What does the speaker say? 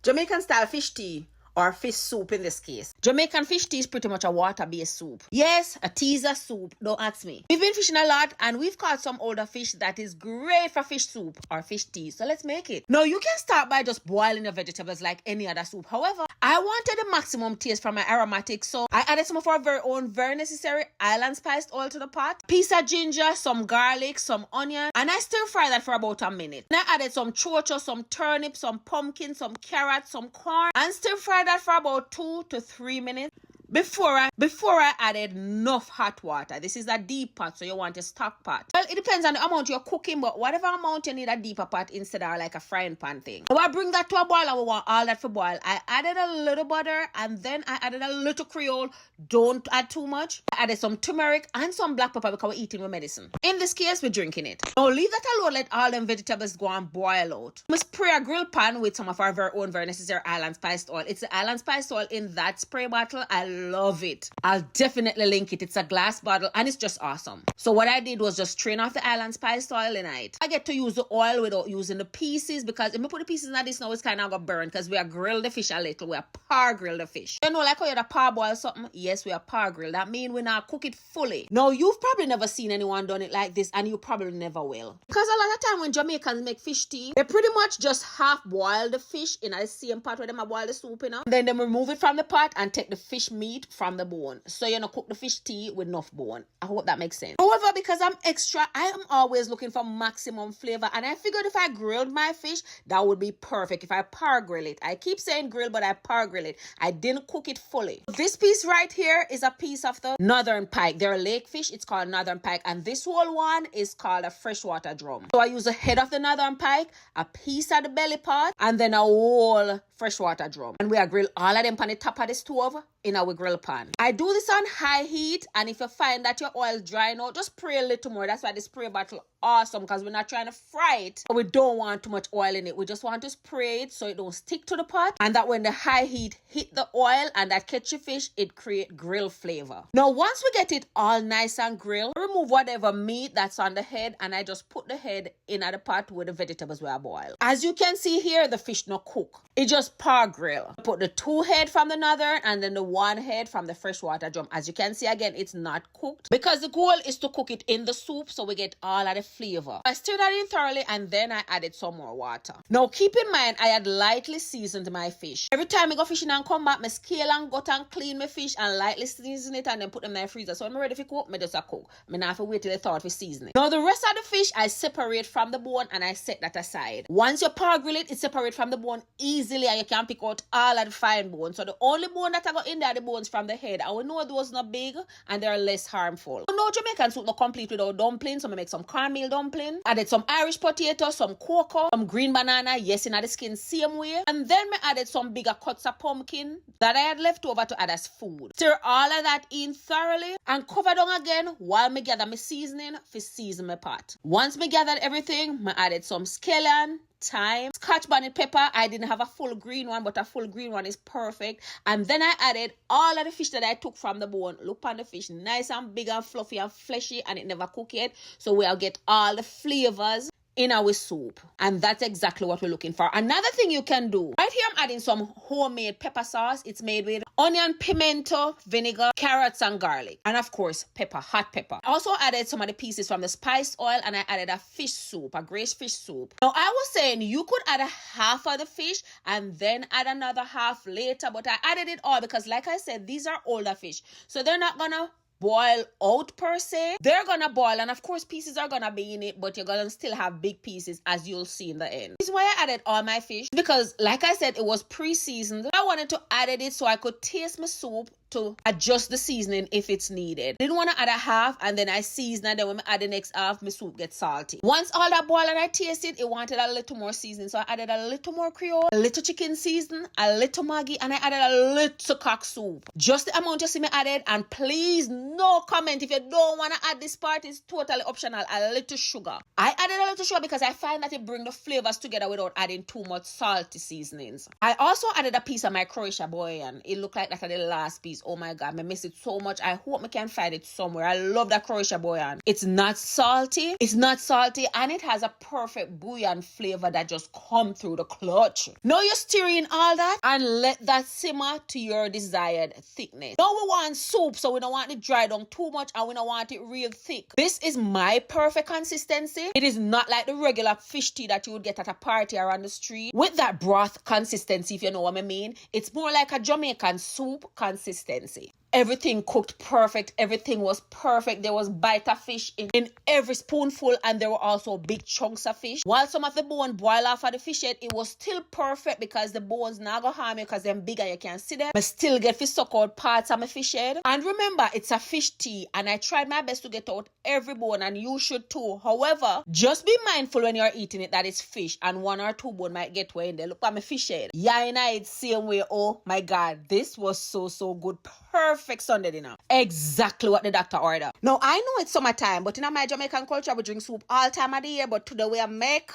Jamaican style fish tea, or fish soup in this case. Jamaican fish tea is pretty much a water-based soup. Yes, a tea is a soup, don't ask me. We've been fishing a lot and we've caught some older fish that is great for fish soup or fish tea, so let's make it. Now you can start by just boiling your vegetables like any other soup. However, I wanted the maximum taste from my aromatics, so I added some of our very own, very necessary island spiced oil to the pot, piece of ginger, some garlic, some onion, and I stir fry that for about a minute. Then I added some chocho, some turnip, some pumpkin, some carrots, some corn, and stir fry that for about 2 to 3 minutes before I added enough hot water. This is a deep pot, so you want a stock pot. Well, it depends on the amount you're cooking, but whatever amount you need a deeper pot instead of like a frying pan thing. So I bring that to a boil and we want all that for boil. I added a little butter and then I added a little Creole. Don't add too much. I added some turmeric and some black pepper because we're eating with medicine. In this case, we're drinking it. Now leave that alone, let all them vegetables go and boil out. We spray a grill pan with some of our very own, very necessary island spiced oil. It's the island spiced oil in that spray bottle. I love it. I'll definitely link it. It's a glass bottle and it's just awesome. So what I did was just strain off the island spiced oil in it. I get to use the oil without using the pieces because if we put the pieces in this now, it's kind of gonna burn because we are grilled the fish a little. We are par grilled the fish. You know, like how you par boil something? Yes, we are par grilled. That means we not cook it fully. Now, you've probably never seen anyone done it like this and you probably never will. Because a lot of time when Jamaicans make fish tea, they pretty much just half boil the fish in the same pot where they boil the soup in. Then they remove it from the pot and take the fish meat from the bone. So you know, cook the fish tea with enough bone. I hope that makes sense. However, because I'm extra, I am always looking for maximum flavor. And I figured if I grilled my fish, that would be perfect. If I par grill it. I keep saying grill, but I par grill it. I didn't cook it fully. This piece right here is a piece of the northern pike. They're a lake fish. It's called northern pike. And this whole one is called a freshwater drum. So I use the head of the northern pike, a piece of the belly part, and then a whole freshwater drum. And we are grill all of them on the top of the stove in our grill pan. I do this on high heat, and if you find that your oil is drying out, just spray a little more. That's why the spray bottle awesome, because we're not trying to fry it, but we don't want too much oil in it. We just want to spray it so it don't stick to the pot, and that when the high heat hit the oil and that catchy fish, it create grill flavor. Now once we get it all nice and grilled, remove whatever meat that's on the head, and I just put the head in the pot with the vegetables we are boiled. As you can see here, the fish not cook. It just par grill. Put the 2 head from the northern and then the 1 head from the freshwater drum. As you can see again, it's not cooked because the goal is to cook it in the soup so we get all of the flavor. I stirred that in thoroughly and then I added some more water. Now keep in mind, I had lightly seasoned my fish. Every time I go fishing and come back, I scale and gut and clean my fish and lightly season it and then put them in my freezer. So when I'm ready to cook, I just cook. I not have to wait till I thought for seasoning. Now the rest of the fish, I separate from the bone and I set that aside. Once you par grill it, it's separate from the bone easily and you can pick out all of the fine bones. So the only bone that I got in there are the bones from the head. And we know those not big and they're less harmful. No Jamaican soup not complete without dumplings. So I make some cornmeal dumpling. Added some Irish potato, some cocoa, some green banana, yes, in the skin same way. And then I added some bigger cuts of pumpkin that I had left over to add as food. Stir all of that in thoroughly and cover down again while I gather my seasoning for season my pot. Once I gathered everything, I added some scallion, thyme, scotch bonnet pepper. I didn't have a full green one, but a full green one is perfect. And then I added all of the fish that I took from the bone. Look on the fish, nice and big and fluffy and fleshy, and it never cooked yet. So we'll get all the flavors in our soup. And that's exactly what we're looking for. Another thing you can do, right here I'm adding some homemade pepper sauce. It's made with onion, pimento, vinegar, carrots, and garlic. And of course, pepper, hot pepper. I also added some of the pieces from the spiced oil and I added a fish soup, a grace fish soup. Now I was saying you could add a half of the fish and then add another half later, but I added it all because like I said, these are older fish. So they're not gonna boil out per se. They're gonna boil and of course pieces are gonna be in it, but you're gonna still have big pieces as you'll see in the end. This is why I added all my fish because like I said, it was pre-seasoned. I wanted to add it so I could taste my soup to adjust the seasoning if it's needed. Didn't want to add a half and then I season and then when I add the next half, my soup gets salty. Once all that boiled and I tasted, it wanted a little more seasoning. So I added a little more Creole, a little chicken season, a little Maggi, and I added a little cock soup. Just the amount you see me added, and please no comment if you don't want to add this part. It's totally optional. A little sugar. I added a little sugar because I find that it brings the flavors together without adding too much salty seasonings. I also added a piece of my Croatia bouillon. It looked like that at the last piece. cheese. Oh my God, I miss it so much. I hope I can find it somewhere. I love that Croatia bouillon. It's not salty. It's not salty, and it has a perfect bouillon flavor that just come through the clutch. Now you stir in all that and let that simmer to your desired thickness. Now we want soup, so we don't want it dry down too much and we don't want it real thick. This is my perfect consistency. It is not like the regular fish tea that you would get at a party or on the street with that broth consistency, if you know what I mean. It's more like a Jamaican soup consistency. Everything cooked perfect. Everything was perfect. There was bite of fish in every spoonful, and there were also big chunks of fish. While some of the bone boil off of the fish head, it was still perfect because the bones not go harm you because they're big and you can't see them. But still get to suck out parts of my fish head. And remember, it's a fish tea, and I tried my best to get out every bone, and you should too. However, just be mindful when you're eating it that it's fish, and 1 or 2 bone might get way in there. Look at my fish head. Yeah, and I it's same way. Oh my God, this was so good. Perfect Sunday dinner. Exactly what the doctor ordered. Now, I know it's summertime, but in my Jamaican culture, we drink soup all time of the year. But today we make